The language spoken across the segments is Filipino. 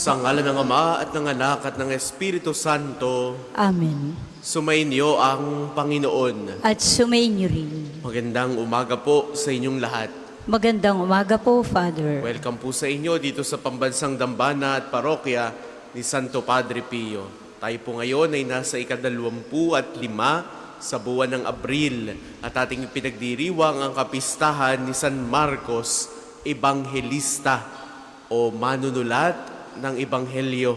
Sa ngalan ng Ama at ng Anak at ng Espiritu Santo, Amen. sumainyo ang Panginoon. At sumainyo rin. Magandang umaga po sa inyong lahat. Magandang umaga po, Father. Welcome po sa inyo dito sa Pambansang Dambana at Parokya ni Santo Padre Pio. Tayo po ngayon ay nasa ika-25 sa buwan ng Abril at ating pinagdiriwang ang kapistahan ni San Marcos, Ebanghelista o manunulat ng Ebanghelyo.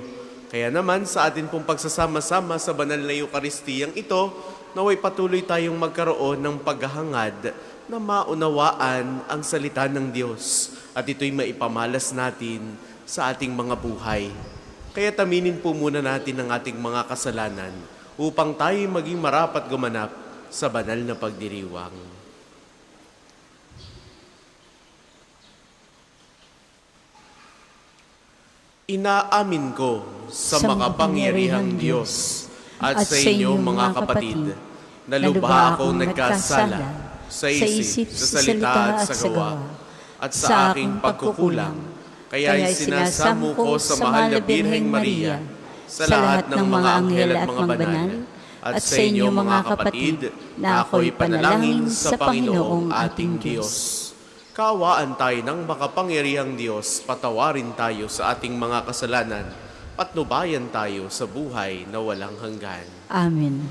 Kaya naman sa atin pong pagsasama-sama sa banal na Eukaristiyang ito, naway patuloy tayong magkaroon ng paghahangad na maunawaan ang salita ng Diyos at ito'y maipamalas natin sa ating mga buhay. Kaya taminin po muna natin ang ating mga kasalanan upang tayo maging marapat gumanap sa banal na pagdiriwang. Inaamin ko sa makapangyarihang Diyos at sa inyo mga kapatid na lubha akong nagkasala sa isip, sa salita at sa gawa at sa aking pagkukulang. Kaya sinasamo ko sa mahal na Birheng Maria, sa lahat ng mga anghel at mga banal, at sa inyo mga kapatid na ako'y panalangin sa Panginoong ating Diyos. Kaawaan tayo ng makapangyarihang Diyos, patawarin tayo sa ating mga kasalanan, patnubayan tayo sa buhay na walang hanggan. Amen.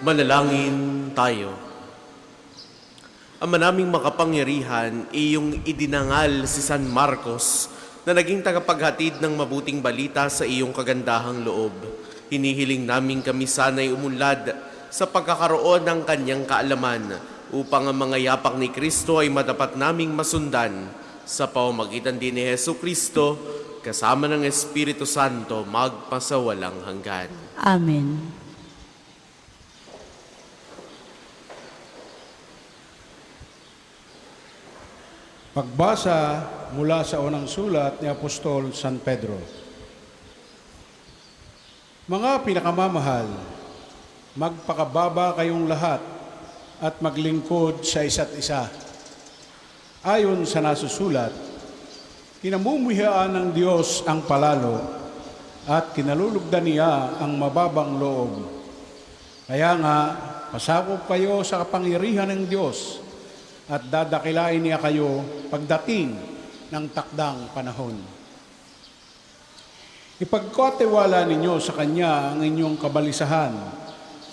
Manalangin tayo. Ama naming makapangyarihan, iyong idinangal si San Marcos na naging tagapaghatid ng mabuting balita sa iyong kagandahang loob. Hinihiling namin kami sana'y umunlad sa pagkakaroon ng kanyang kaalaman upang ang mga yapak ni Kristo ay madapat naming masundan sa pamamagitan din ni Hesu Kristo kasama ng Espiritu Santo magpasawalang hanggan. Amen. Pagbasa mula sa unang sulat ni Apostol San Pedro. Mga pinakamamahal, magpakababa kayong lahat at maglingkod sa isa't isa. Ayon sa nasusulat, kinamumuhian ng Diyos ang palalo at kinalulugdan niya ang mababang loob. Kaya nga, pasakop kayo sa kapangyarihan ng Diyos at dadakilain niya kayo pagdating ng takdang panahon. Ipagkatiwala ninyo sa Kanya ang inyong kabalisahan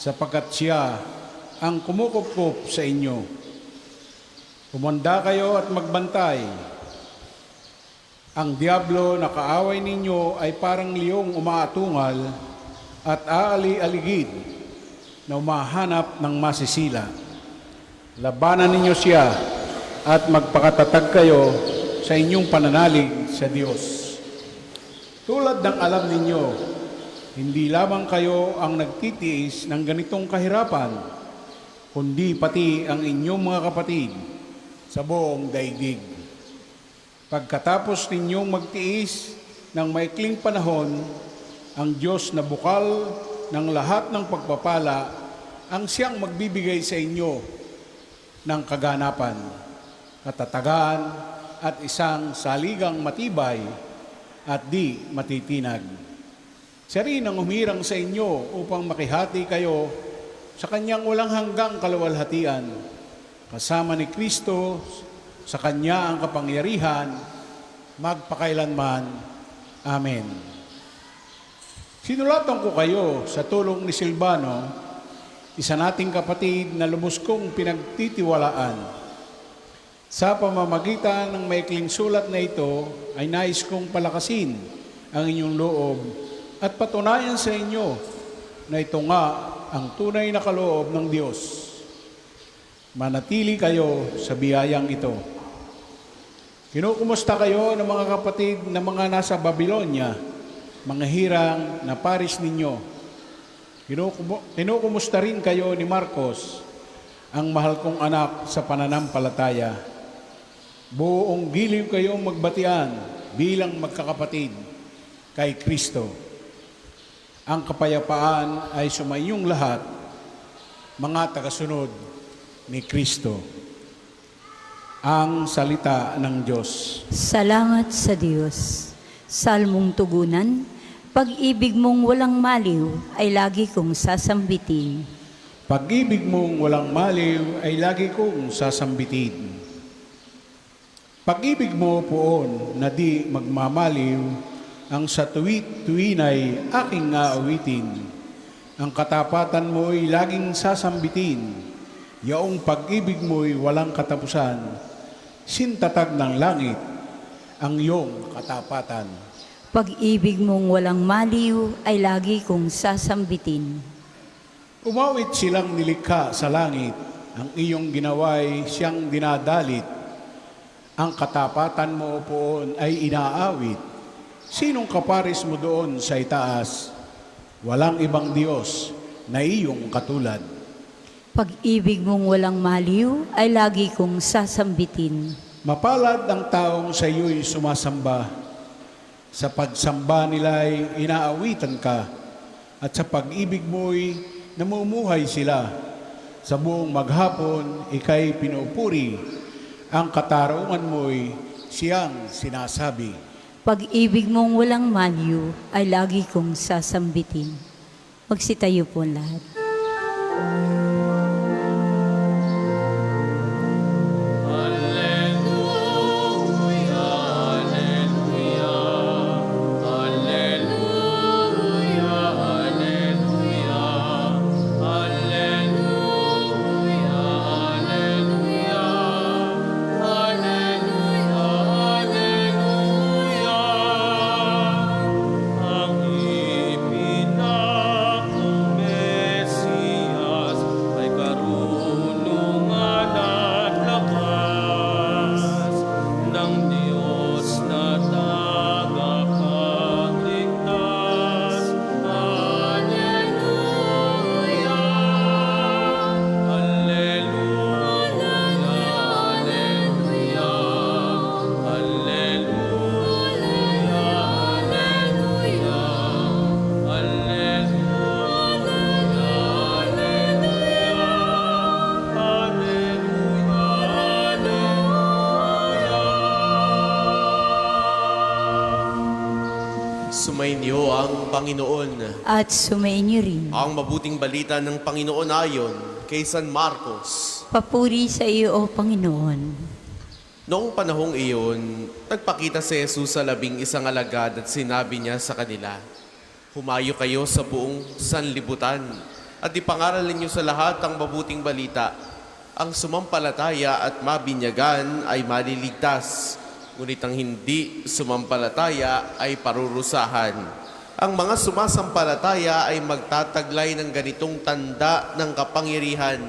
sapagkat Siya ang kumukupkup sa inyo. Humanda kayo at magbantay. Ang diablo na kaaway ninyo ay parang liyong umaatungal at aali-aligid na umahanap ng masisila. Labanan ninyo siya at magpakatatag kayo sa inyong pananalig sa Diyos. Tulad ng alam ninyo, hindi lamang kayo ang nagtitiis ng ganitong kahirapan, kundi pati ang inyong mga kapatid sa buong daigdig. Pagkatapos ninyong magtiis ng maikling panahon, ang Diyos na bukal ng lahat ng pagpapala ang siyang magbibigay sa inyo ng kaganapan, katatagan at isang saligang matibay at di matitinag. Siya rin ang humirang sa inyo upang makihati kayo sa kanyang walang hanggang kaluwalhatian. Kasama ni Kristo, sa kanya ang kapangyarihan, magpakailanman. Amen. Sinulatan ko kayo sa tulong ni Silvano, isa nating kapatid na lubos kong pinagtitiwalaan. Sa pamamagitan ng maikling sulat na ito, ay nais kong palakasin ang inyong loob at patunayan sa inyo na ito nga ang tunay na kaloob ng Diyos. Manatili kayo sa biyayang ito. Kinukumusta kayo ng mga kapatid na mga nasa Babylonia, mga hirang na paris ninyo. Kinukumusta rin kayo ni Marcos, ang mahal kong anak sa pananampalataya. Buong giliw kayong magbatian bilang magkakapatid kay Kristo. Ang kapayapaan ay sumaiyong lahat, mga tagasunod ni Kristo. Ang salita ng Diyos. Salamat sa Diyos. Salmong tugunan, pag-ibig mong walang maliw ay lagi kong sasambitin. Pag-ibig mong walang maliw ay lagi kong sasambitin. Pag-ibig mo poon na di magmamaliw, ang sa tuwit-tuwin ay aking aawitin. Ang katapatan mo'y laging sasambitin. Yaong pag-ibig mo'y walang katapusan. Sintatag ng langit ang iyong katapatan. Pag-ibig mong walang maliw ay lagi kong sasambitin. Umawit silang nilikha sa langit, ang iyong ginawa'y siyang dinadalit. Ang katapatan mo poon ay inaawit. Sinong kaparis mo doon sa itaas? Walang ibang Diyos na iyong katulad. Pag-ibig mong walang maliw ay lagi kong sasambitin. Mapalad ang taong sa iyo'y sumasamba. Sa pagsamba nila'y inaawitan ka, at sa pag-ibig mo'y namumuhay sila. Sa buong maghapon, ika'y pinupuri. Ang katarungan mo'y siyang sinasabi. Pag-ibig mong walang maliw ay lagi kong sasambitin. Magsitayo po lahat. Alleluia, alleluia, alleluia. Sumainyo ang Panginoon. At sumainyo rin. Ang mabuting balita ng Panginoon ayon kay San Marcos. Papuri sa iyo, O Panginoon. Noong panahong iyon, nagpakita si Jesus sa 11 alagad at sinabi niya sa kanila, "Humayo kayo sa buong sanlibutan at ipangaralin niyo sa lahat ang mabuting balita. Ang sumampalataya at mabinyagan ay maliligtas, ngunit ang hindi sumampalataya ay parurusahan. Ang mga sumasampalataya ay magtataglay ng ganitong tanda ng kapangyarihan.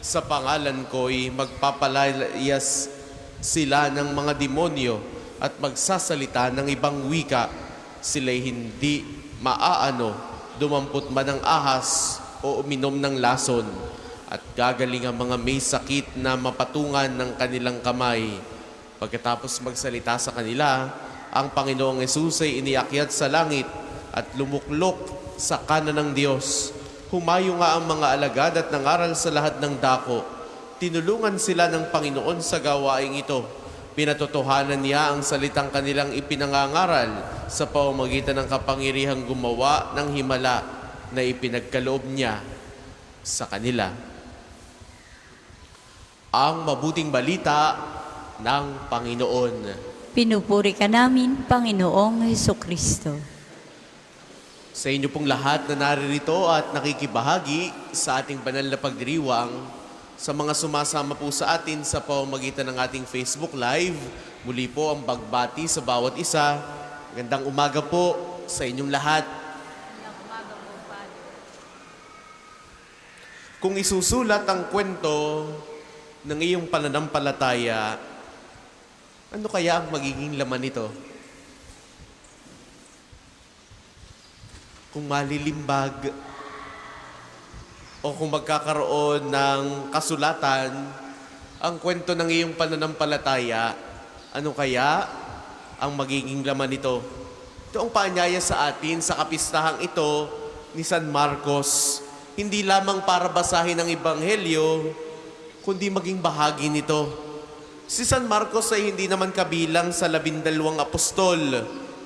Sa pangalan ko'y magpapalayas sila ng mga demonyo at magsasalita ng ibang wika. Sila'y hindi maaano, dumampot man ng ahas o uminom ng lason. At gagaling ang mga may sakit na mapatungan ng kanilang kamay." Pagkatapos magsalita sa kanila, ang Panginoong Hesus ay iniakyat sa langit at lumuklok sa kanan ng Diyos. Humayo nga ang mga alagad at nangaral sa lahat ng dako. Tinulungan sila ng Panginoon sa gawaing ito. Pinatotohanan niya ang salitang kanilang ipinangangaral sa pamamagitan ng kapangyarihang gumawa ng himala na ipinagkaloob niya sa kanila. Ang mabuting balita ng Panginoon. Pinupuri ka namin, Panginoong Hesukristo. Sa inyo pong lahat na naririto at nakikibahagi sa ating banal na pagdiriwang, sa mga sumasama po sa atin sa pamamagitan ng ating Facebook Live, muli po ang pagbati sa bawat isa. Magandang umaga po sa inyong lahat. Kung isusulat ang kwento ng iyong pananampalataya, ano kaya ang magiging laman nito? Kung malilimbag o kung magkakaroon ng kasulatan ang kwento ng iyong pananampalataya, ano kaya ang magiging laman nito? Ito ang paanyaya sa atin sa kapistahang ito ni San Marcos, hindi lamang para basahin ang Ebanghelyo, kundi maging bahagi nito. Si San Marcos ay hindi naman kabilang sa 12 apostol,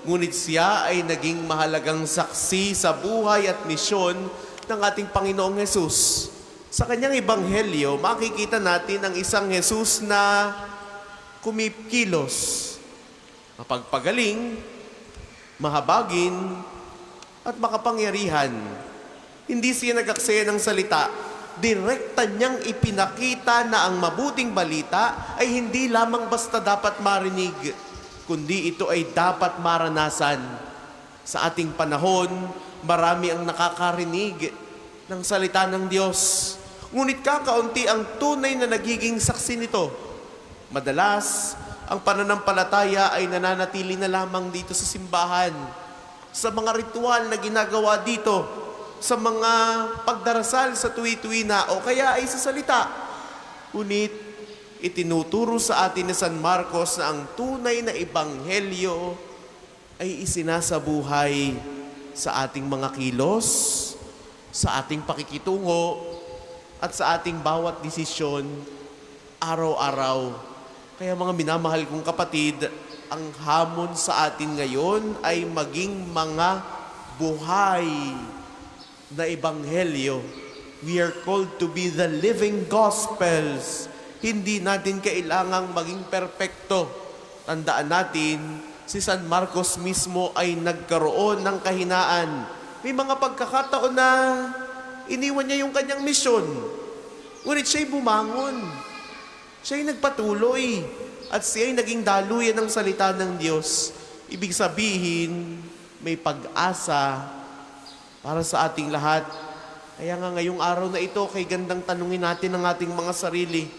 ngunit siya ay naging mahalagang saksi sa buhay at misyon ng ating Panginoong Hesus. Sa kanyang Ebanghelyo, makikita natin ang isang Hesus na kumikilos, mapagpagaling, mahabagin, at makapangyarihan. Hindi siya nag-aksaya ng salita. Direkta niyang ipinakita na ang mabuting balita ay hindi lamang basta dapat marinig, kundi ito ay dapat maranasan. Sa ating panahon, marami ang nakakarinig ng salita ng Diyos. Ngunit kakaunti ang tunay na nagiging saksi nito. Madalas, ang pananampalataya ay nananatili na lamang dito sa simbahan, sa mga ritual na ginagawa dito, sa mga pagdarasal sa tuwi-tuwi na o kaya ay sa salita. Ngunit itinuturo sa atin ni San Marcos na ang tunay na ebanghelyo ay isinasabuhay sa ating mga kilos, sa ating pakikitungo, at sa ating bawat desisyon araw-araw. Kaya mga minamahal kong kapatid, ang hamon sa atin ngayon ay maging mga buhay na ebanghelyo. We are called to be the living gospels. Hindi natin kailangang maging perpekto. Tandaan natin, si San Marcos mismo ay nagkaroon ng kahinaan. May mga pagkakataon na iniwan niya yung kanyang misyon. Ngunit siya'y bumangon. Siya'y nagpatuloy. At siya'y naging daluyan ng salita ng Diyos. Ibig sabihin, may pag-asa para sa ating lahat. Kaya nga ngayong araw na ito, kay gandang tanungin natin ang ating mga sarili.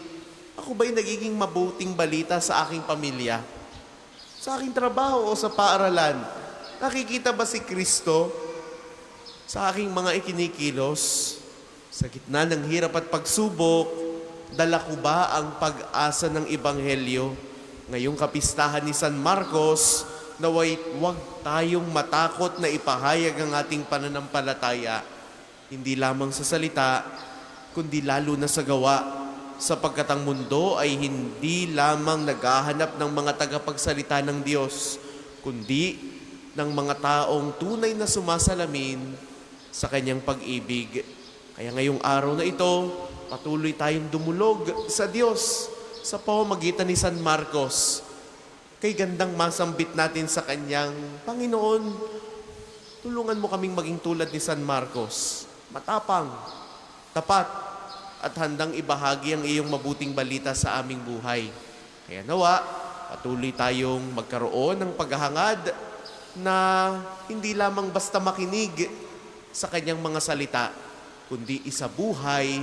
Ako ba'y nagiging mabuting balita sa aking pamilya? Sa aking trabaho o sa paaralan? Nakikita ba si Kristo sa aking mga ikinikilos? Sa gitna ng hirap at pagsubok, dala ko ba ang pag-asa ng Ebanghelyo? Ngayong kapistahan ni San Marcos, naway huwag tayong matakot na ipahayag ang ating pananampalataya, hindi lamang sa salita, kundi lalo na sa gawa, sapagkat ang mundo ay hindi lamang naghahanap ng mga tagapagsalita ng Diyos, kundi ng mga taong tunay na sumasalamin sa kanyang pag-ibig. Kaya ngayong araw na ito, patuloy tayong dumulog sa Diyos sa pamamagitan ni San Marcos. Kay gandang masambit natin sa kanyang, Panginoon, tulungan mo kaming maging tulad ni San Marcos, matapang, tapat, at handang ibahagi ang iyong mabuting balita sa aming buhay. Kaya nawa, patuloy tayong magkaroon ng paghahangad na hindi lamang basta makinig sa kanyang mga salita, kundi isabuhay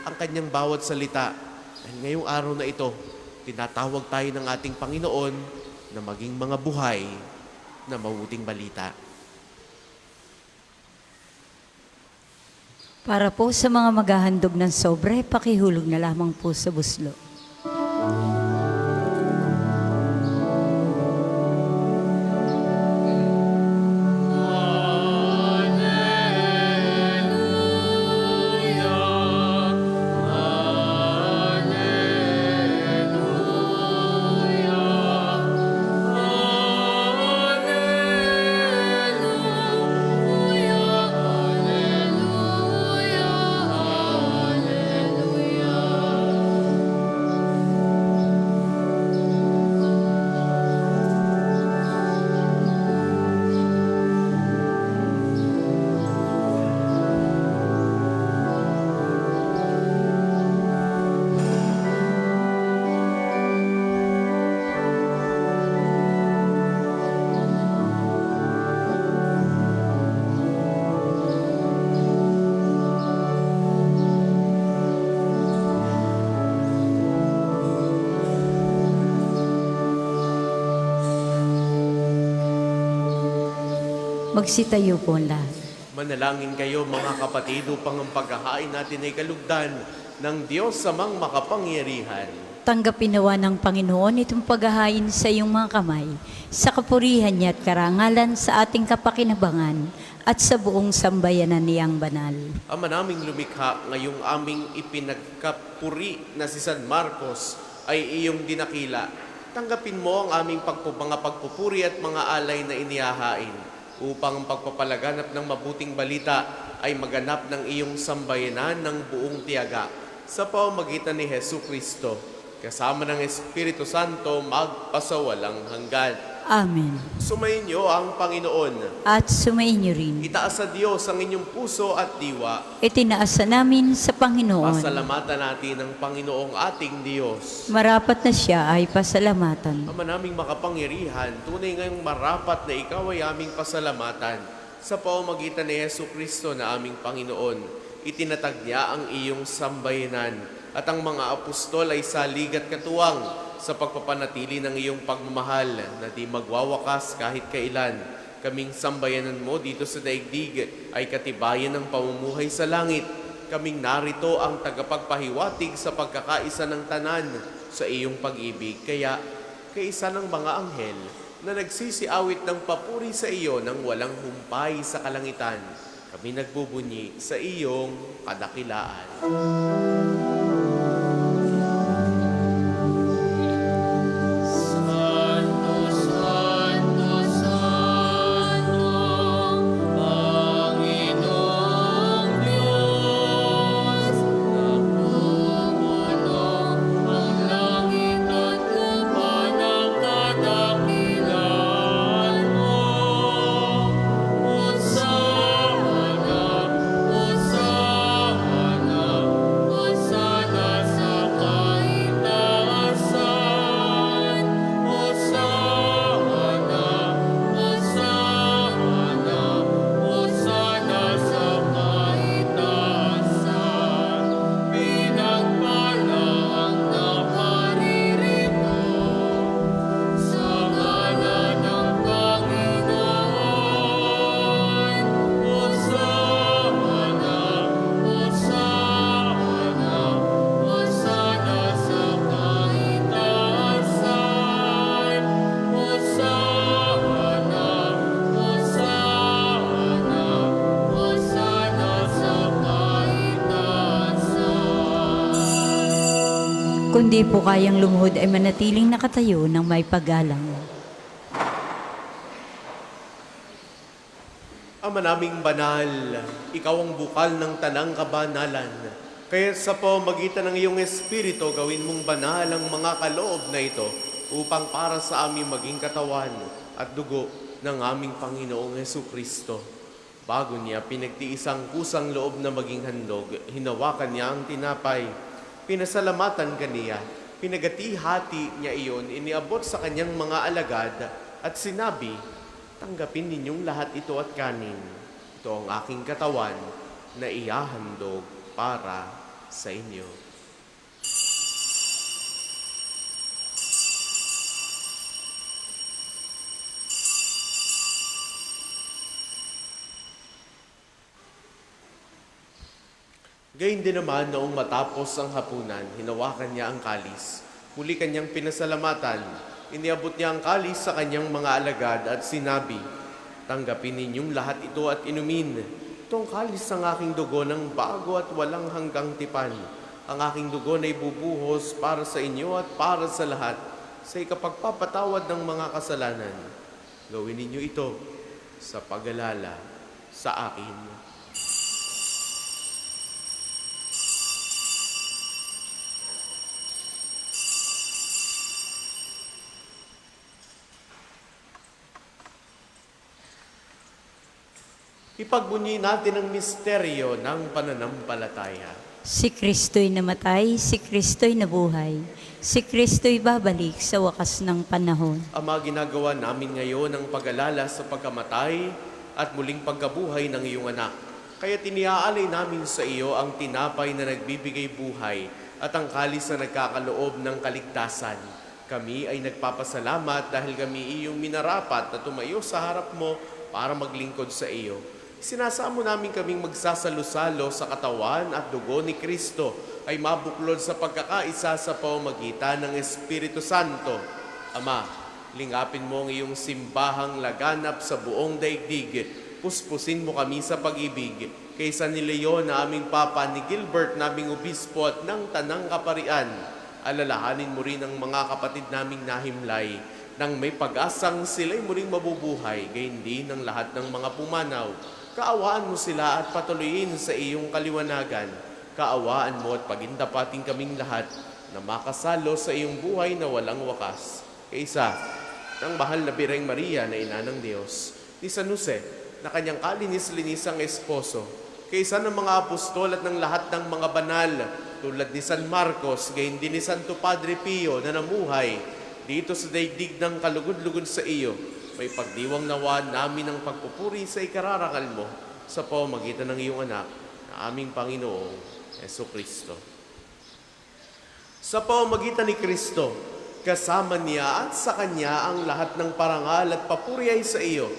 ang kanyang bawat salita. Dahil ngayong araw na ito, tinatawag tayo ng ating Panginoon na maging mga buhay na mabuting balita. Para po sa mga maghahandog ng sobre, pakihulog na lamang po sa buslo. Magsitayo po ang lahat. Manalangin kayo mga kapatid upang ang paghahain natin ay kalugdan ng Diyos samang makapangyarihan. Tanggapin nawa ng Panginoon itong paghahain sa iyong mga kamay, sa kapurihan niya at karangalan sa ating kapakinabangan at sa buong sambayanan niyang banal. Ama naming lumikha, ngayong aming ipinagkapuri na si San Marcos ay iyong dinakila. Tanggapin mo ang aming mga pagpupuri at mga alay na inihahain upang ang pagpapalaganap ng mabuting balita ay maganap ng iyong sambayanan ng buong tiyaga sa pamamagitan ni Hesu Kristo, kasama ng Espiritu Santo magpasawalang hanggan. Amen. Sumainyo ang Panginoon. At sumainyo rin. Itaas sa Diyos ang inyong puso at diwa. Itinaasa namin sa Panginoon. Pasalamatan natin ang Panginoong ating Diyos. Marapat na siya ay pasalamatan. Ama naming makapangyarihan, tunay ngayong marapat na ikaw ay aming pasalamatan. Sa pamamagitan ni Hesu Kristo na aming Panginoon, itinatag niya ang iyong sambayanan at ang mga apostol ay salig at katuwang sa pagpapanatili ng iyong pagmamahal na di magwawakas kahit kailan. Kaming sambayanan mo dito sa daigdig ay katibayan ng pamumuhay sa langit. Kaming narito ang tagapagpahiwatig sa pagkakaisa ng tanan sa iyong pag-ibig. Kaya, kaisa ng mga anghel na nagsisiawit ng papuri sa iyo nang walang humpay sa kalangitan, kami nagbubunyi sa iyong kadakilaan. Kundi po kayang lumuhod ay manatiling nakatayo ng may paggalang. Ama naming banal, ikaw ang bukal ng tanang kabanalan. Kaya sa pamamagitan ng iyong Espiritu, gawin mong banal ang mga kaloob na ito upang para sa aming maging katawan at dugo ng aming Panginoong Jesucristo. Bago niya pinagtiisang kusang loob na maging handog, hinawakan niya ang tinapay, pinasalamatan kaniya, pinagati-hati niya iyon, iniabot sa kanyang mga alagad at sinabi, tanggapin ninyong lahat ito at kanin. Ito ang aking katawan na ihahandog para sa inyo. Gayun din naman noong matapos ang hapunan, hinawakan niya ang kalis. Muli kanyang pinasalamatan. Iniabot niya ang kalis sa kanyang mga alagad at sinabi, tanggapin ninyong lahat ito at inumin. Itong kalis ng aking dugo ng bago at walang hanggang tipan. Ang aking dugo na ibubuhos para sa inyo at para sa lahat sa ikapagpapatawad ng mga kasalanan. Gawin ninyo ito sa pag-alala sa akin. Ipagbunyi natin ang misteryo ng pananampalataya. Si Kristo'y namatay, si Kristo'y nabuhay, si Kristo'y babalik sa wakas ng panahon. Ama, ginagawa namin ngayon ang pag-alala sa pagkamatay at muling pagkabuhay ng iyong anak. Kaya tiniaalay namin sa iyo ang tinapay na nagbibigay buhay at ang kalis na nagkakaloob ng kaligtasan. Kami ay nagpapasalamat dahil kami iyong minarapat na tumayo sa harap mo para maglingkod sa iyo. Sinasamo namin kaming magsasalo-salo sa katawan at dugo ni Kristo ay mabuklod sa pagkakaisa sa pamamagitan ng Espiritu Santo. Ama, lingapin mo ang iyong simbahang laganap sa buong daigdig. Puspusin mo kami sa pag-ibig. Kaysa ni Leon na aming Papa, ni Gilbert naming Obispo at ng Tanang Kaparian, alalahanin mo rin ang mga kapatid naming nahimlay nang may pag-asang sila'y muling mabubuhay, gayon din ng lahat ng mga pumanaw. Kaawaan mo sila at patuloyin sa iyong kaliwanagan. Kaawaan mo at pagindapating kaming lahat na makasalo sa iyong buhay na walang wakas. Kaysa ng mahal na Birheng Maria na ina ng Diyos, ni San Jose na kanyang kalinis-linisang esposo, kaysa ng mga apostol at ng lahat ng mga banal tulad ni San Marcos, gayon din ni Santo Padre Pio na namuhay dito sa daigdig ng kalugod-lugod sa iyo, may pagdiwang nawa namin ang pagpupuri sa ikararangal mo sa pamamagitan ng iyong anak na aming Panginoong Jesucristo. Sa pamamagitan ni Kristo, kasama niya at sa Kanya ang lahat ng parangal at papuri ay sa iyo,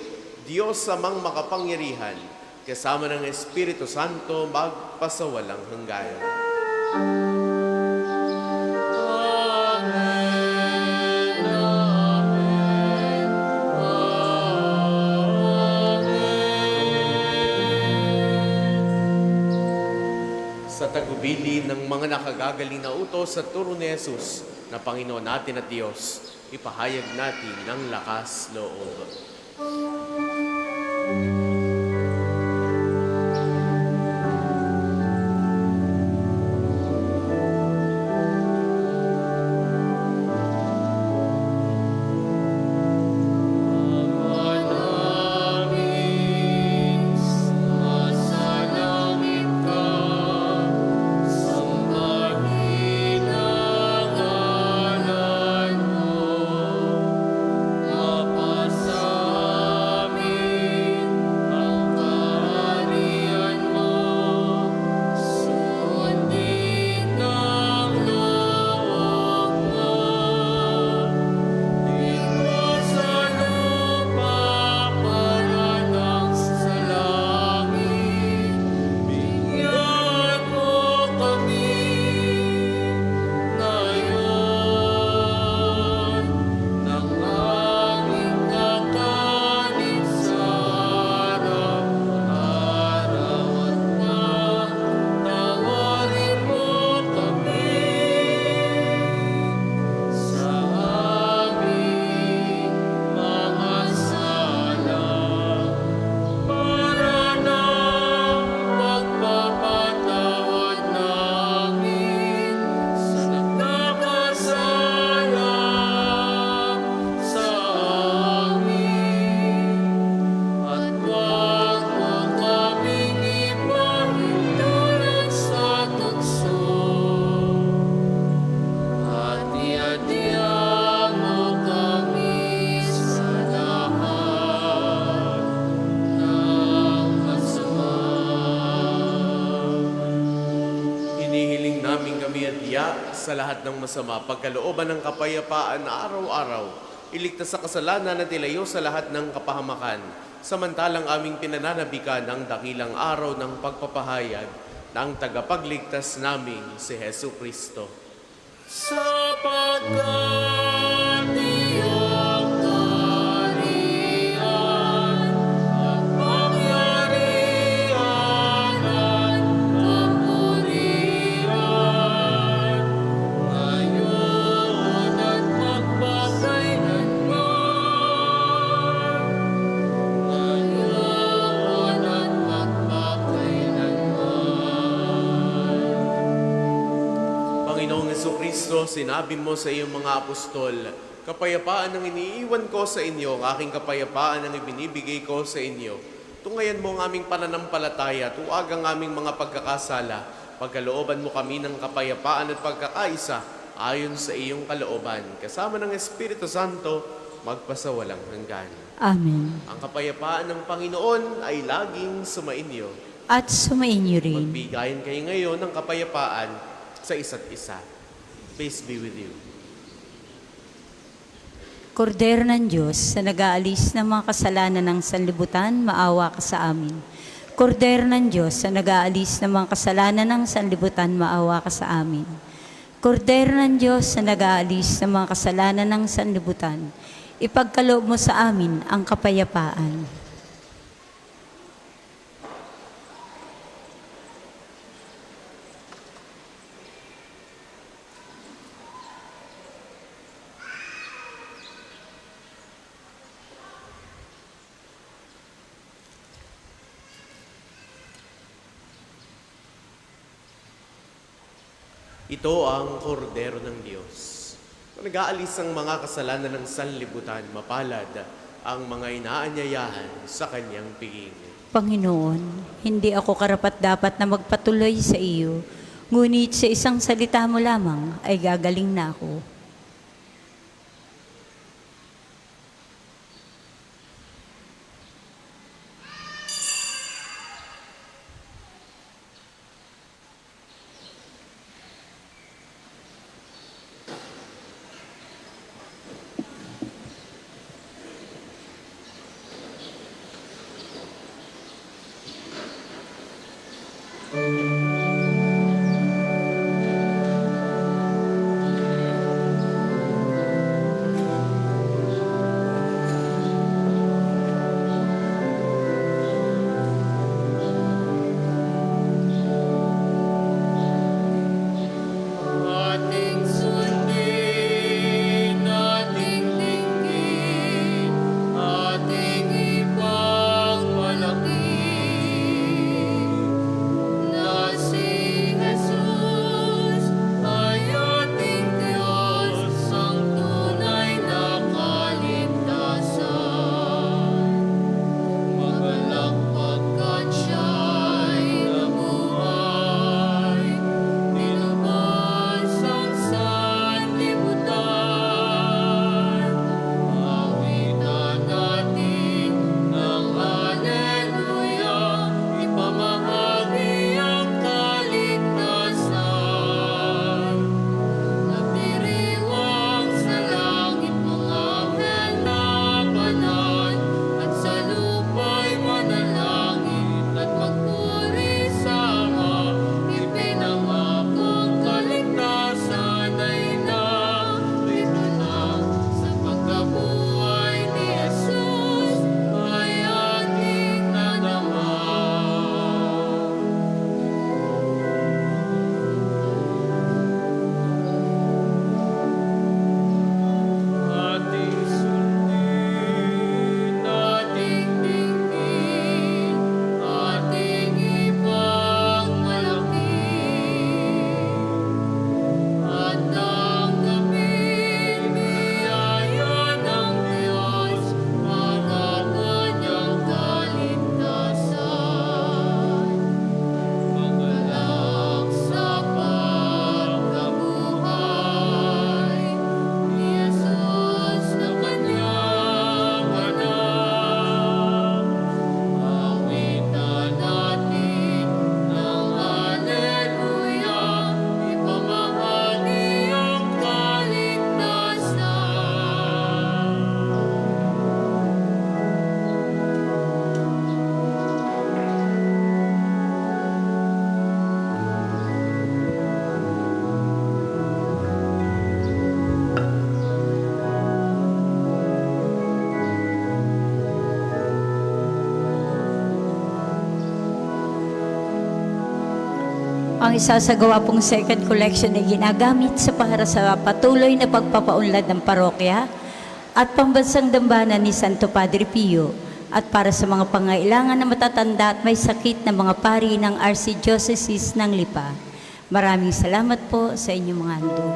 Diyos amang makapangyarihan, kasama ng Espiritu Santo magpasawalang hanggan. Sa tagubili ng mga nakagagaling na utos sa turo ni Jesus na Panginoon natin at Diyos, ipahayag natin ng lakas loob. kami adya sa lahat ng masama, pagkalooban ng kapayapaan na araw-araw, iligtas sa kasalanan at ilayo sa lahat ng kapahamakan, samantalang aming pinananabikan ang dakilang araw ng pagpapahayag ng tagapagligtas naming si Hesu Kristo. Sapagkat iyong kaharian, kapangyarihan at kapurihan, ngayon at magpakailanman. Ngayon at magpakailanman. Panginoong Jesucristo, sinabi mo sa iyong mga apostol, kapayapaan ang iniiwan ko sa inyo, ang aking kapayapaan ang ibinibigay ko sa inyo. Tungayan mo ang aming pananampalataya, tuwag ang aming mga pagkakasala, pagkalooban mo kami ng kapayapaan at pagkakaisa ayon sa iyong kalooban. Kasama ng Espiritu Santo, magpasawalang hanggan. Amen. Ang kapayapaan ng Panginoon ay laging sumainyo. At sumainyo rin. Magbigayan kayo ngayon ng kapayapaan sa isa't isa. Peace be with you. Kordero ng Diyos na nag-aalis ng mga kasalanan ng sanlibutan, maawa ka sa amin. Kordero ng Diyos na nag-aalis ng mga kasalanan ng sanlibutan, maawa ka sa amin. Kordero ng Diyos na nag-aalis ng mga kasalanan ng sanlibutan, ipagkaloob mo sa amin ang kapayapaan. Ito ang kordero ng Diyos. Nag-aalis ang mga kasalanan ng sanlibutan, mapalad ang mga inaanyayahan sa kanyang piging. Panginoon, hindi ako karapat-dapat na magpatuloy sa iyo, ngunit sa isang salita mo lamang ay gagaling na ako. Ang isasagawa pong second collection ay ginagamit para sa patuloy na pagpapaunlad ng parokya at pambansang dambana ni Santo Padre Pio at para sa mga pangailangan na matatanda at may sakit na mga pari ng Archdiocese ng Lipa. Maraming salamat po sa inyong mga handog.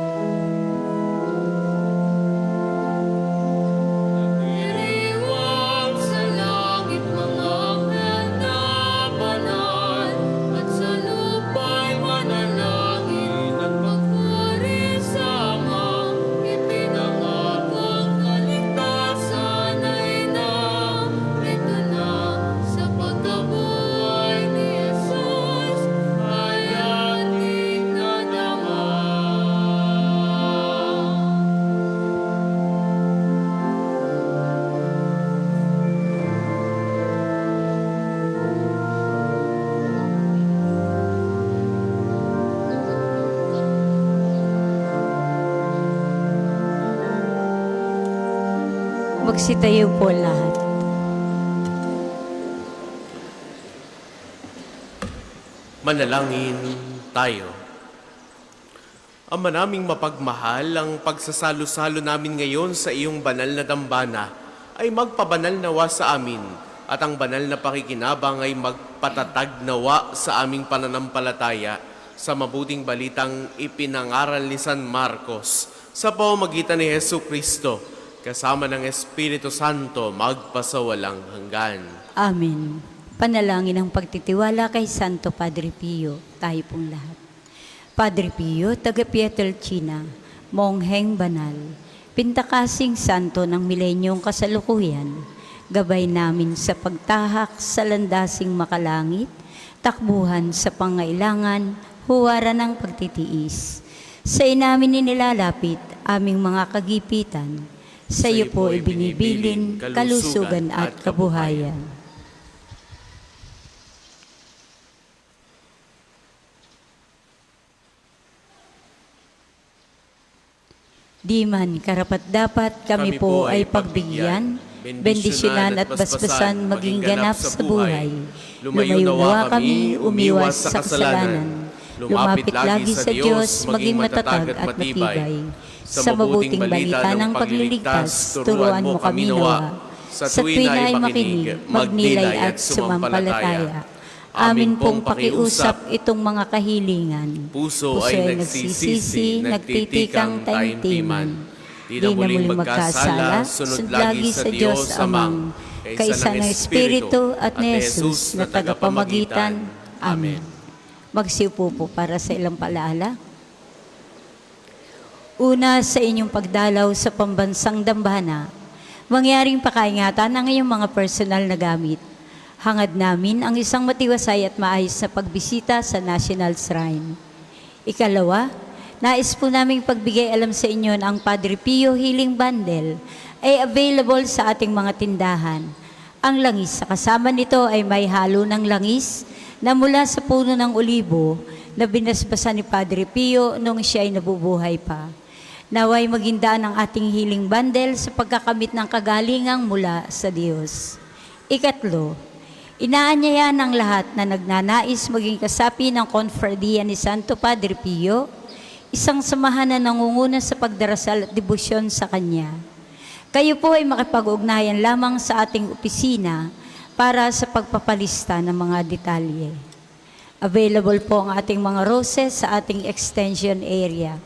Iriwag sa langit mga anghel na banal, at sa lupa'y manalangin at magpuri sa mga ipinangakong kaligtasan ay narito na sa pagkabuhay ni Jesus ay ating nadama. Magsitayo po lahat. Manalangin tayo. Ama naming mapagmahal, ang pagsasalo-salo namin ngayon sa iyong banal na dambana ay magpabanal nawa sa amin at ang banal na pakikinabang ay magpatatag nawa sa aming pananampalataya sa mabuting balitang ipinangaral ni San Marcos sa pamamagitan ni Hesu Kristo kasama ng Espiritu Santo magpasawalang hanggan. Amen. Panalangin ang pagtitiwala kay Santo Padre Pio, tayo pong lahat. Padre Pio, taga Pietrelcina, mongheng banal, pintakasing santo ng milenyong kasalukuyan, gabay namin sa pagtahak sa landasing makalangit, takbuhan sa pangailangan, huwaran ng pagtitiis. Sa inamin inilalapit aming mga kagipitan, sa iyo po ibinibilin, kalusugan at kabuhayan. Di man karapat-dapat kami po ay pagbigyan, bendisyonan at basbasan maging ganap sa buhay. Lumayo nawa kami, umiwas sa kasalanan. Lumapit lagi sa Diyos, maging matatag at matibay. Sa mabuting balita ng pagliligtas, turuan mo kami nawa. Sa tuwin ay makinig, magnilay at sumampalataya. Amin pong pakiusap itong mga kahilingan. Puso ay nagsisisi, nagtitikang taimtiman. Di na muling magkasala, sunod lagi sa Diyos Amang, kaisa ng Espiritu at ni Jesus na tagapamagitan. Amen. Magsiupo po para sa ilang palaala. Una, sa inyong pagdalaw sa pambansang dambana, mangyaring pakaingatan ang iyong mga personal na gamit. Hangad namin ang isang matiwasay at maayos na pagbisita sa National Shrine. Ikalawa, nais po naming pagbigay alam sa inyo na ang Padre Pio Healing Bundle ay available sa ating mga tindahan. Ang langis sa kasama nito ay may halo ng langis na mula sa puno ng olibo na binasbasan ni Padre Pio nung siya ay nabubuhay pa. Naway maging daan ang ating healing bundle sa pagkakamit ng kagalingang mula sa Diyos. Ikatlo, inaanyaya ng lahat na nagnanais maging kasapi ng konferdiya ni Santo Padre Pio, isang samahan na nangunguna sa pagdarasal at debosyon sa Kanya. Kayo po ay makipag-ugnayan lamang sa ating opisina para sa pagpapalista ng mga detalye. Available po ang ating mga roses sa ating extension area.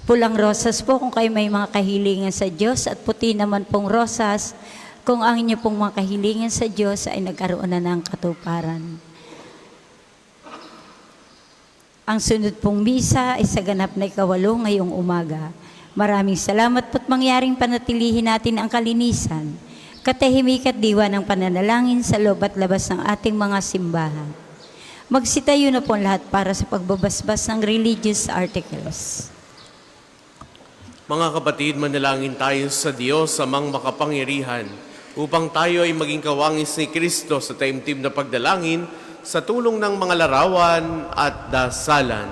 Pulang rosas po kung kayo may mga kahilingan sa Diyos at puti naman pong rosas kung ang inyo pong mga kahilingan sa Diyos ay nagkaroon na ng katuparan. Ang sunod pong misa ay sa ganap na ikawalo ngayong umaga. Maraming salamat po't mangyaring panatilihin natin ang kalinisan, katahimik at diwa ng pananalangin sa loob at labas ng ating mga simbahan. Magsitayo na po lahat para sa pagbabasbas ng religious articles. Mga kapatid, manalangin tayo sa Diyos amang makapangyarihan upang tayo ay maging kawangis ni Kristo sa taimtim na pagdalangin sa tulong ng mga larawan at dasalan.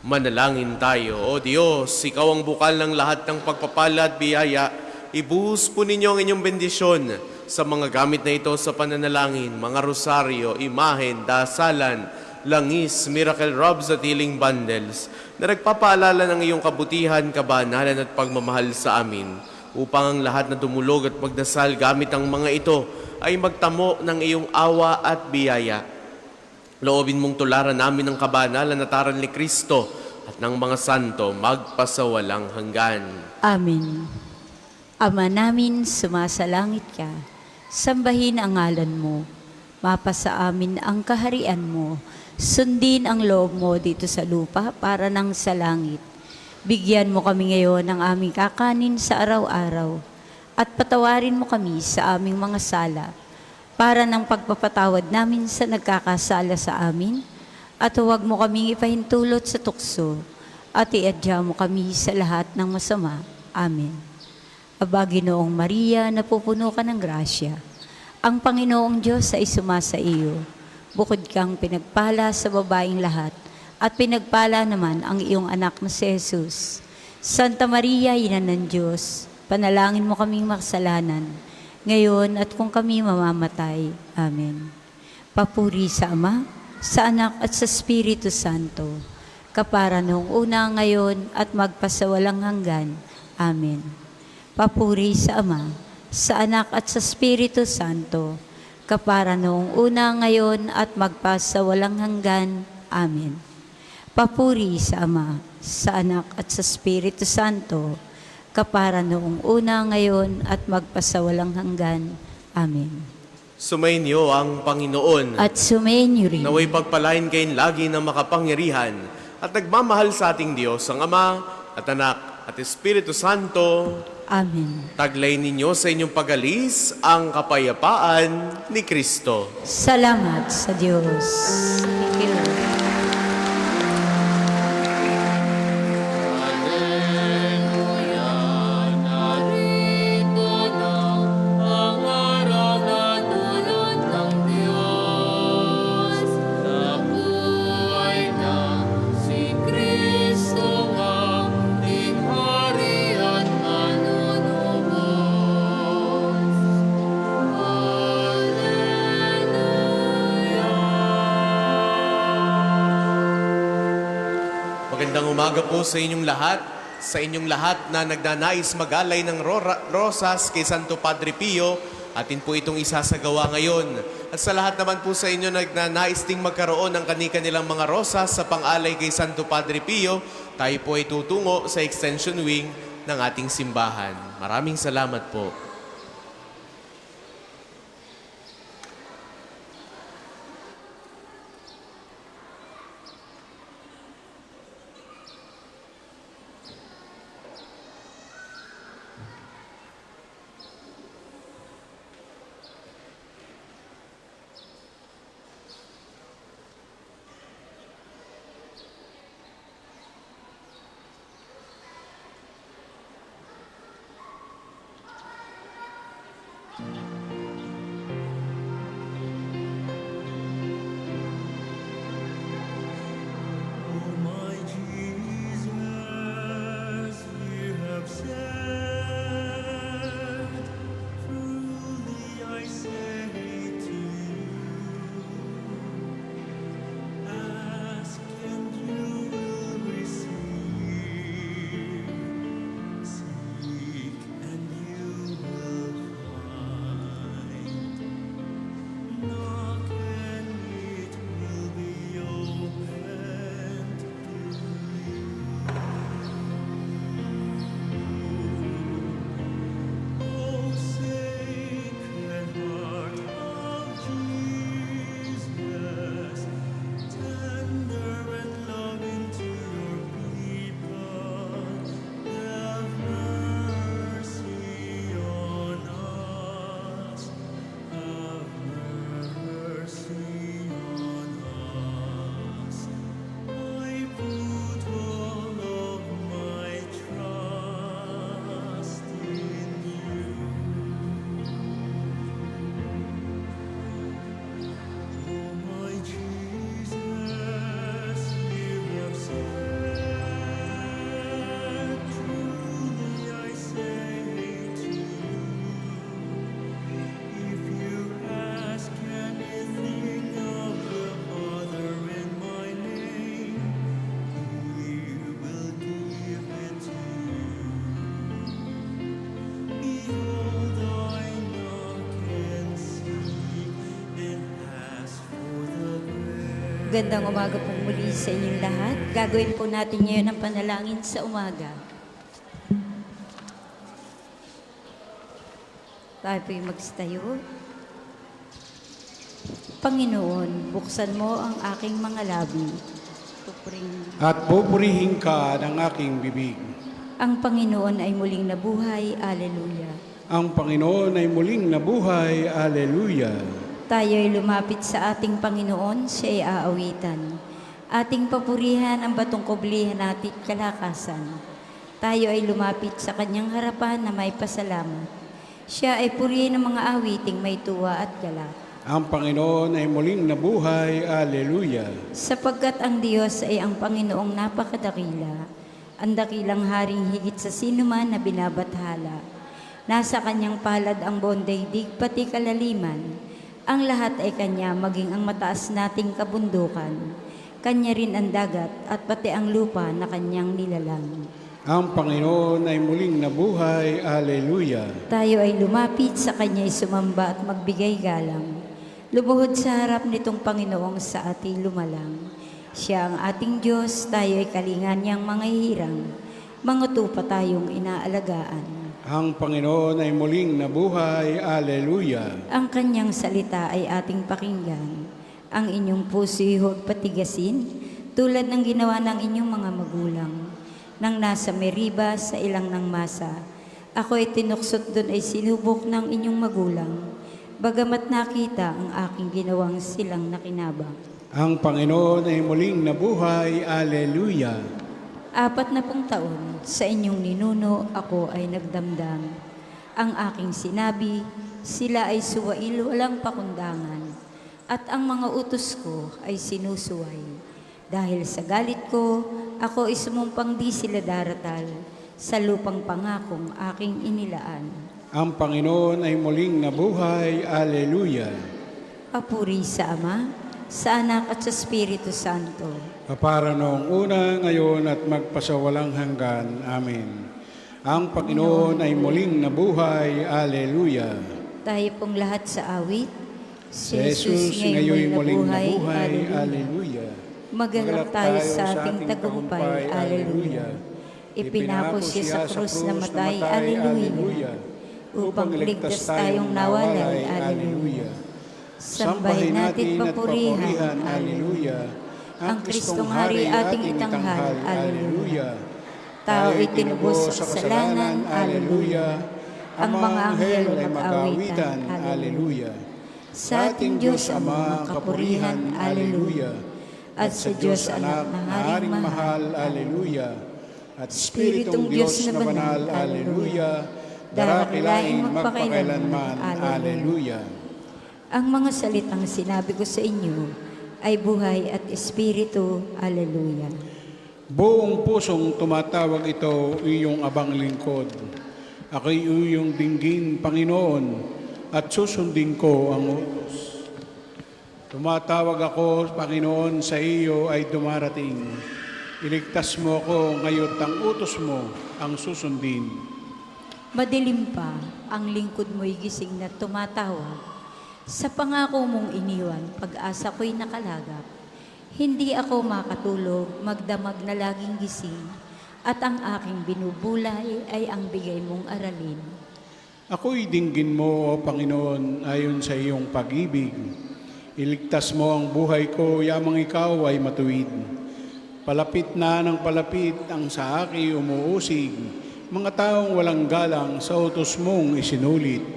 Manalangin tayo. O Diyos, Ikaw ang bukal ng lahat ng pagpapala at biyaya. Ibuhos po ninyo ang inyong bendisyon sa mga gamit na ito sa pananalangin, mga rosaryo, imahen, dasalan, langis, miracle robes at healing bundles na nagpapaalala ng iyong kabutihan, kabanalan at pagmamahal sa amin upang ang lahat na dumulog at magdasal gamit ang mga ito ay magtamo ng iyong awa at biyaya. Loobin mong tularan namin ang kabanalan at aral ni Kristo at ng mga santo magpasawalang hanggan. Amen. Ama namin, sumasalangit ka. Sambahin ang ngalan mo. Mapasa amin ang kaharian mo. Sundin ang loob mo dito sa lupa para nang sa langit. Bigyan mo kami ngayon ng aming kakanin sa araw-araw. At patawarin mo kami sa aming mga sala para ng pagpapatawad namin sa nagkakasala sa amin. At huwag mo kaming ipahintulot sa tukso. At iadya mo kami sa lahat ng masama. Amen. Aba, Ginoong Maria, napupuno ka ng grasya. Ang Panginoong Diyos ay sumasa iyo. Bukod kang pinagpala sa babaeng lahat, at pinagpala naman ang iyong anak na si Jesus. Santa Maria, Ina ng Diyos, panalangin mo kaming makasalanan, ngayon at kung kami mamamatay. Amen. Papuri sa Ama, sa Anak at sa Espiritu Santo, kapara noong una, ngayon at magpasawalang hanggan. Amen. Papuri sa Ama, sa Anak at sa Espiritu Santo, kapara noong una, ngayon at magpasawalang hanggan. Amen. Papuri sa Ama, sa Anak at sa Espiritu Santo, kapara noong una, ngayon at magpasawalang hanggan. Amen. Sumainyo ang Panginoon. At sumainyo rin. Naway pagpalain kayo lagi ng makapangyarihan at nagmamahal sa ating Diyos, ang Ama at Anak at Espiritu Santo. Amen. Taglay ninyo sa inyong pag-alis ang kapayapaan ni Kristo. Salamat sa Diyos. Thank you, Lord. Hallelujah, narito na ang araw na dulot ng Diyos. Nabuhay na si Kristo ang ating hari at manunubos. Magandang umaga po sa inyong lahat. Sa inyong lahat na nagnanais mag-alay ng rosas kay Santo Padre Pio, atin po itong isasagawa ngayon. At sa lahat naman po sa inyo na nagnanais ding magkaroon ng kani-kanilang mga rosas sa pang-alay kay Santo Padre Pio, tayo po ay tutungo sa extension wing ng ating simbahan. Maraming salamat po. Gandang umaga po muli sa inyong lahat. Gagawin po natin ngayon ang panalangin sa umaga. Tayo po'y magstayo. Panginoon, buksan mo ang aking mga labi. Pupurihin. At pupurihin ka ng aking bibig. Ang Panginoon ay muling nabuhay. Alleluia. Ang Panginoon ay muling nabuhay. Alleluia. Tayo ay lumapit sa ating Panginoon, siya ay aawitan. Ating papurihan ang batong kublihan natin kalakasan. Tayo ay lumapit sa kanyang harapan na may pasalamat. Siya ay purihin ng mga awiting may tuwa at galak. Ang Panginoon ay muling nabuhay. Alleluia. Sapagkat ang Diyos ay ang Panginoong napakadakila, ang dakilang haring higit sa sinuman na binabathala. Nasa kanyang palad ang buong daigdig pati kalaliman. Ang lahat ay kanya, maging ang mataas nating kabundukan. Kanya rin ang dagat at pati ang lupa na kanyang nilalang. Ang Panginoon ay muling nabuhay. Alleluia. Tayo ay lumapit sa kanya'y sumamba at magbigay galang. Lumuhod sa harap nitong Panginoong sa ating lumalang. Siya ang ating Diyos, tayo ay kalingan niyang mga hirang. Mga tupa tayong inaalagaan. Ang Panginoon ay muling nabuhay. Alleluia. Ang kanyang salita ay ating pakinggan. Ang inyong puso'y huwag patigasin, tulad ng ginawa ng inyong mga magulang. Nang nasa Meriba sa ilang ng masa, ako ay tinuksot doon ay sinubok ng inyong magulang. Bagamat nakita ang aking ginawang silang nakinabang. Ang Panginoon ay muling nabuhay. Alleluia. 40 taon sa inyong ninuno ako ay nagdamdam. Ang aking sinabi, sila ay suwail walang pakundangan. At ang mga utos ko ay sinusuway. Dahil sa galit ko, ako ay sumumpang di sila daratal sa lupang pangakong aking inilaan. Ang Panginoon ay muling nabuhay. Alleluia. Papuri sa Ama, sa Anak at sa Espiritu Santo. Kapara noong una, ngayon at magpasawalang hanggan. Amen. Ang Panginoon ay muling nabuhay. Alleluia. Tayo pong lahat sa awit. Si Jesus ngayon muling nabuhay. Alleluia. Magalak tayo sa ating tagumpay. Alleluia. Ipinapos siya sa krus na matay. Alleluia. Upang ligtas tayong nawalay. Alleluia. Sambahin natin papurihan. Alleluia. Ang Kristong Hari ating itanghal. Alleluia. Tao itinubos sa kasalanan. Alleluia. Ang mga anghel ay mag-awitan. Alleluia. Sa ating Diyos Ama, kapurihan. Alleluia. At sa Diyos Anak na Haring mahal. Alleluia. At Espiritong Diyos na banal. Alleluia. Darakilaing magpakailanman. Alleluia. Ang mga salitang sinabi ko sa inyo ay buhay at espiritu. Alleluia. Buong pusong tumatawag ito, iyong abang lingkod. Ako'y iyong dinggin, Panginoon, at susundin ko ang utos. Tumatawag ako, Panginoon, sa iyo ay dumarating. Iligtas mo ako, ngayon ang utos mo ang susundin. Madilim pa, ang lingkod mo'y gising na tumatawag. Sa pangako mong iniwan, pag-asa ko'y nakalagap. Hindi ako makatulog, magdamag na laging gising, at ang aking binubulay ay ang bigay mong aralin. Ako'y dinggin mo, O Panginoon, ayon sa iyong pag-ibig. Iligtas mo ang buhay ko, yamang ikaw ay matuwid. Palapit na ng palapit ang sa akin umuusig, mga taong walang galang sa utos mong isinulit.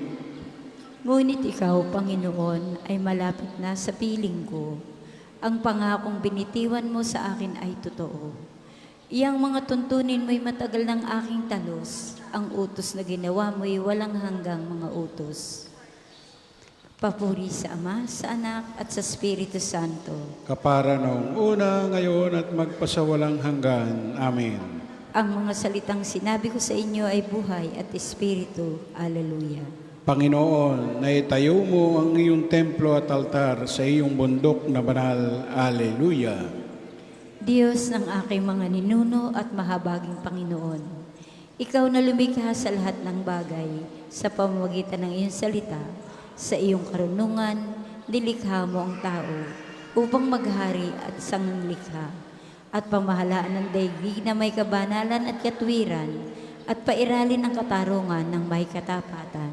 Ngunit ikaw, Panginoon, ay malapit na sa piling ko. Ang pangakong binitiwan mo sa akin ay totoo. Iyang mga tuntunin mo'y matagal ng aking talos. Ang utos na ginawa mo'y walang hanggang mga utos. Papuri sa Ama, sa Anak, at sa Espiritu Santo. Kapara noong una, ngayon at magpasawalang hanggan. Amen. Ang mga salitang sinabi ko sa inyo ay buhay at espiritu. Alleluia. Panginoon, naitayo mo ang iyong templo at altar sa iyong bundok na banal. Alleluia. Diyos ng aking mga ninuno at mahabaging Panginoon, Ikaw na lumikha sa lahat ng bagay sa pamamagitan ng iyong salita, sa iyong karunungan, nilikha mo ang tao. upang maghari at sanglikha at pamahalaan ng daigdig na may kabanalan at katwiran at pairalin ang katarungan ng may katapatan.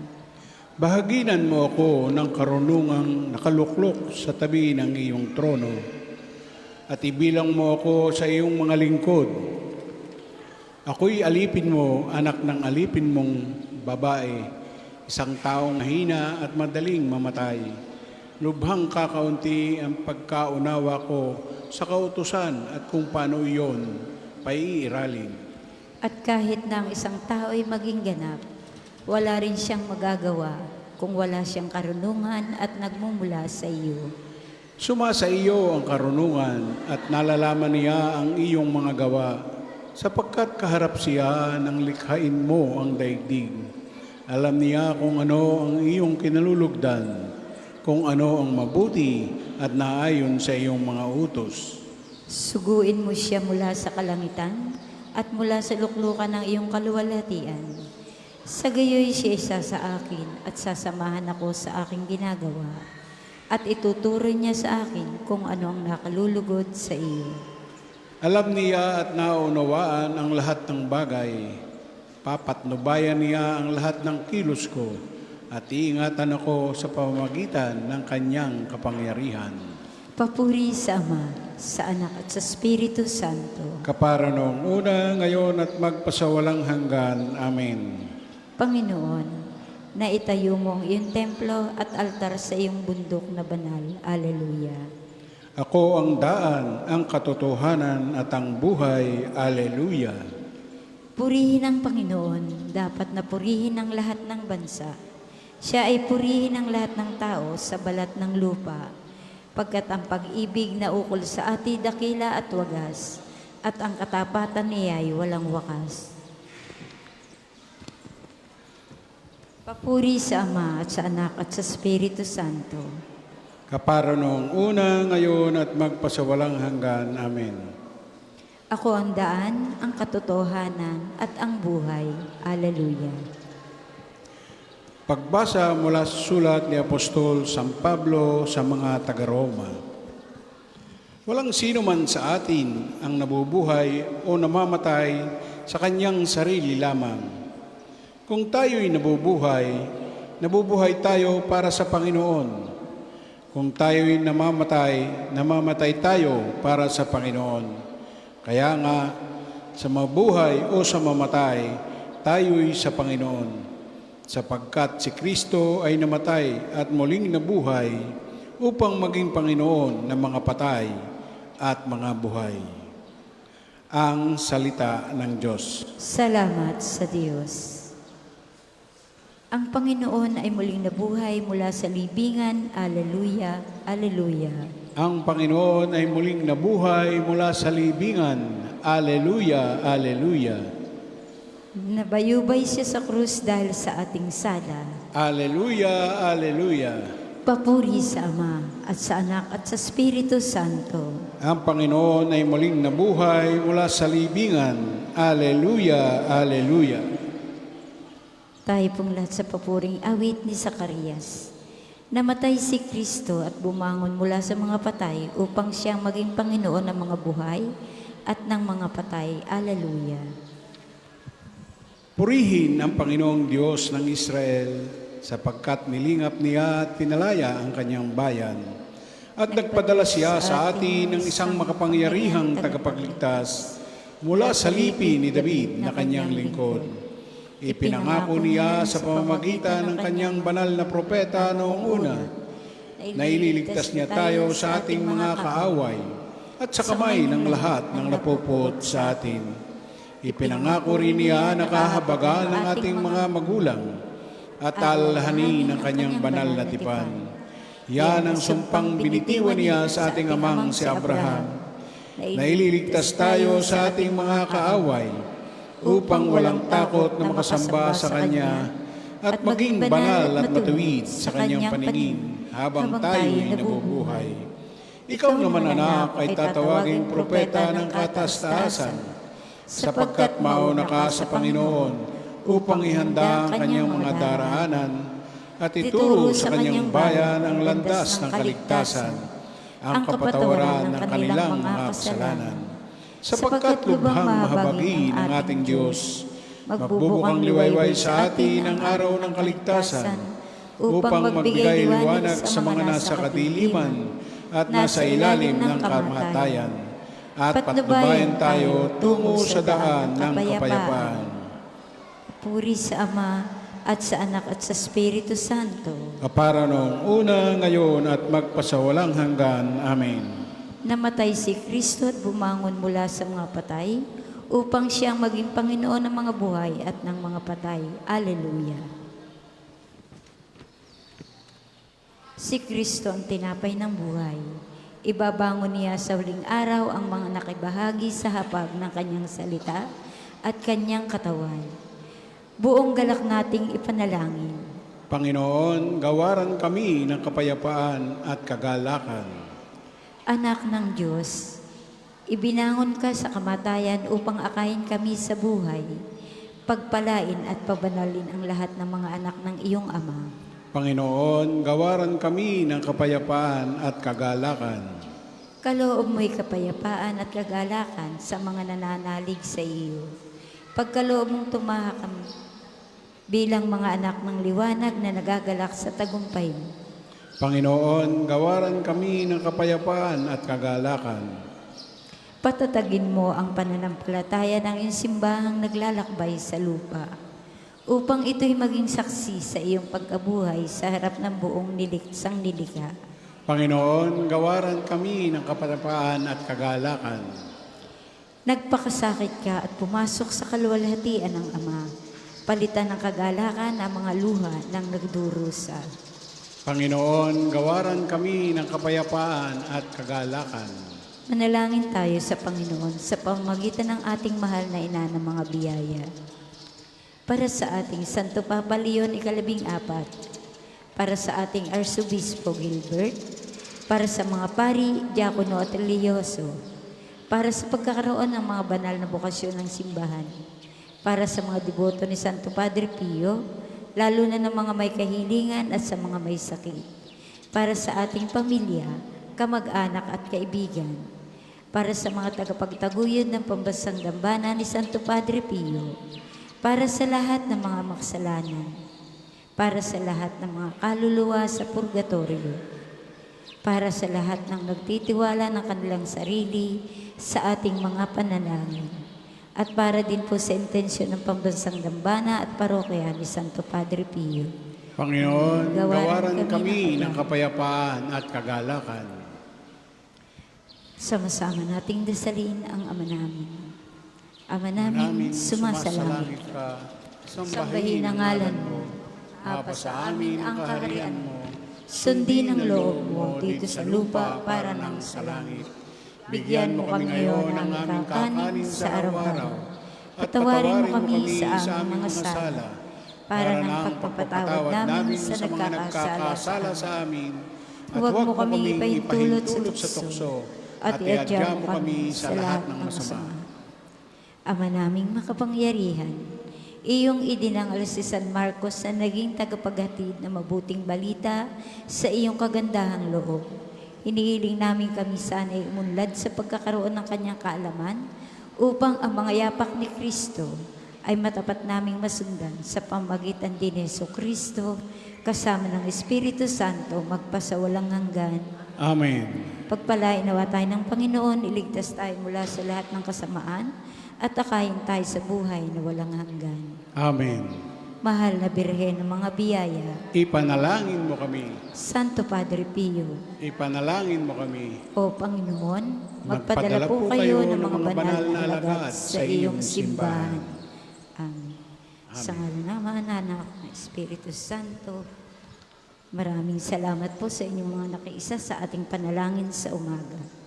Bahaginan mo ako ng karunungang nakaluklok sa tabi ng iyong trono at ibilang mo ako sa iyong mga lingkod. Ako'y alipin mo, anak ng alipin mong babae, isang taong hina at madaling mamatay. Lubhang kakaunti ang pagkaunawa ko sa kautusan at kung paano iyon paiiralin. At kahit na ang isang tao ay maging ganap, wala rin siyang magagawa kung wala siyang karunungan at nagmumula sa iyo. Sumasa iyo ang karunungan at nalalaman niya ang iyong mga gawa, sapagkat kaharap siya ng likhain mo ang daigdig. Alam niya kung ano ang iyong kinalulugdan, kung ano ang mabuti at naayon sa iyong mga utos. Suguin mo siya mula sa kalangitan at mula sa luklukan ng iyong kaluwalhatian. Sa gayoy siya isa sa akin at sasamahan ako sa aking ginagawa at ituturo niya sa akin kung ano ang nakalulugod sa iyo. Alam niya at naunawaan ang lahat ng bagay. Papatnubayan niya ang lahat ng kilos ko at iingatan ako sa pamamagitan ng kanyang kapangyarihan. Papuri sa Ama, sa Anak at sa Espiritu Santo. Kapara noong una, ngayon at magpasawalang hanggan. Amen. Panginoon, naitayo mo ang iyong templo at altar sa iyong bundok na banal. Alleluia. Ako ang daan, ang katotohanan at ang buhay. Alleluia. Purihin ang Panginoon, dapat na purihin ang lahat ng bansa. Siya ay purihin ang lahat ng tao sa balat ng lupa, pagkat ang pag-ibig na ukol sa atin dakila at wagas, at ang katapatan niya ay walang wakas. Papuri sa Ama at sa Anak at sa Espiritu Santo. Kapara noong una, ngayon at magpasawalang hanggan. Amen. Ako ang daan, ang katotohanan at ang buhay. Alleluia. Pagbasa mula sa sulat ni Apostol San Pablo sa mga taga-Roma. Walang sino man sa atin ang nabubuhay o namamatay sa kanyang sarili lamang. Kung tayo'y nabubuhay, nabubuhay tayo para sa Panginoon. Kung tayo'y namamatay tayo para sa Panginoon. Kaya nga, sa mabuhay o sa mamatay, tayo'y sa Panginoon. Sapagkat si Kristo ay namatay at muling nabuhay upang maging Panginoon ng mga patay at mga buhay. Ang salita ng Diyos. Salamat sa Diyos. Ang Panginoon ay muling nabuhay mula sa libingan. Alleluia, alleluia. Ang Panginoon ay muling nabuhay mula sa libingan. Alleluia, alleluia. Nabayubay siya sa krus dahil sa ating sala. Alleluia, alleluia. Papuri sa Ama at sa Anak at sa Espiritu Santo. Ang Panginoon ay muling nabuhay mula sa libingan. Alleluia, alleluia. Tayo pong lahat sa papuring awit ni Zacarias. Namatay si Kristo at bumangon mula sa mga patay upang siyang maging Panginoon ng mga buhay at ng mga patay. Alleluia. Purihin ang Panginoong Diyos ng Israel sapagkat nilingap niya at pinalaya ang kanyang bayan. At nagpadala siya sa atin ng isang makapangyarihang tagapagligtas mula sa lipi ni David na kanyang lingkod. Ipinangako niya sa pamamagitan ng kanyang banal na propeta noong una na ililigtas niya tayo sa ating mga kaaway at sa kamay ng lahat ng napupot sa atin. Ipinangako rin niya na kahabagan ng ating mga magulang at alhanin ng kanyang banal na tipan. Yan ang sumpang binitiwan niya sa ating amang si Abraham, na ililigtas tayo sa ating mga kaaway upang walang takot na makasamba sa Kanya at maging banal at matuwid sa Kanyang paningin habang tayo'y nabubuhay. Ikaw naman, anak, ay tatawaging propeta ng katastaasan, sapagkat mauna ka sa Panginoon upang ihanda ang Kanyang mga daraanan at ituro sa Kanyang bayan ang landas ng kaligtasan. ang kapatawaran ng kanilang mga kasalanan. Sapagkat lubhang mahabagi ng ating Diyos, magbubukang liwayway sa atin ang araw ng kaligtasan, upang magbigay liwanag sa mga nasa kadiliman at nasa ilalim ng kamatayan, at patnubayan tayo tungo sa daan ng kapayapaan. Puri sa Ama, at sa Anak, at sa Espiritu Santo, Kapara noong una, ngayon, at magpasawalang hanggan. Amen. namatay si Kristo at bumangon mula sa mga patay, upang siyang maging Panginoon ng mga buhay at ng mga patay. Alleluia. Si Kristo ang tinapay ng buhay. Ibabangon niya sa huling araw ang mga nakibahagi sa hapag ng kanyang salita at kanyang katawan. Buong galak nating ipanalangin. Panginoon, gawaran kami ng kapayapaan at kagalakan. Anak ng Diyos, ibinangon ka sa kamatayan upang akayin kami sa buhay, pagpalain at pabanalin ang lahat ng mga anak ng iyong Ama. Panginoon, gawaran kami ng kapayapaan at kagalakan. Kaloob mo'y kapayapaan at kagalakan sa mga nananalig sa iyo. Pagkaloob mong tumaha kami bilang mga anak ng liwanag na nagagalak sa tagumpay mo. Panginoon, gawaran kami ng kapayapaan at kagalakan. Patatagin mo ang pananampalataya ng iyong simbahang naglalakbay sa lupa, upang ito'y maging saksi sa iyong pagkabuhay sa harap ng buong niliksang nilikha. Panginoon, gawaran kami ng kapayapaan at kagalakan. Nagpakasakit ka at pumasok sa kaluwalhatian ng Ama. Palitan ng kagalakan ang mga luha ng nagdurusa. Panginoon, gawaran kami ng kapayapaan at kagalakan. Manalangin tayo sa Panginoon sa pamamagitan ng ating mahal na ina ng mga biyaya. Para sa ating Santo Papa Leon ika-14, para sa ating Arsobispo Gilbert, para sa mga pari, diakono at religyoso, para sa pagkakaroon ng mga banal na bukasyon ng simbahan, para sa mga deboto ni Santo Padre Pio, lalo na ng mga may kahilingan at sa mga may sakit, para sa ating pamilya, kamag-anak at kaibigan, para sa mga tagapagtaguyod ng pambansang dambana ni Santo Padre Pio, para sa lahat ng mga makasalanan, para sa lahat ng mga kaluluwa sa purgatorio, para sa lahat ng nagtitiwala ng kanilang sarili sa ating mga panalangin, at para din po sa intensyon ng pambansang dambana at parokya ni Santo Padre Pio. Panginoon, gawaran kami ng ng kapayapaan at kagalakan. Sama-sama nating dasalin ang Ama namin. Ama namin, sumasalangit ka, sambahin ang ngalan mo. Apa sa amin ang kaharian mo. Sundin ang loob mo dito sa lupa para nang sa langit. Bigyan mo kami ngayon ng aming kakanin sa araw-araw. Patawarin mo kami sa aming mga sala, para ng pagpapatawad namin sa nagkakasala sa amin. Huwag mo kami ipahintulot sa tukso, at iadya mo kami sa lahat ng masama. Ama naming makapangyarihan, iyong idinangal si San Marcos na naging tagapaghatid ng mabuting balita sa iyong kagandahang loob. Hinihiling namin kami sana ay umunlad sa pagkakaroon ng kanyang kaalaman upang ang mga yapak ni Kristo ay matapat naming masundan sa pamagitan din ni Jesucristo kasama ng Espiritu Santo magpasawalang hanggan. Amen. Pagpalain nawa tayo ng Panginoon, iligtas tayo mula sa lahat ng kasamaan at akayin tayo sa buhay na walang hanggan. Amen. Mahal na Birhen ng mga biyaya, Ipanalangin mo kami. Santo Padre Pio, Ipanalangin mo kami. o Panginoon, magpadala po kayo ng mga banal na alagad sa iyong simbahan. Amen. Sa ngalan ng Ama, Anak, ng Espiritu Santo, maraming salamat po sa inyong mga nakiisa sa ating panalangin sa umaga.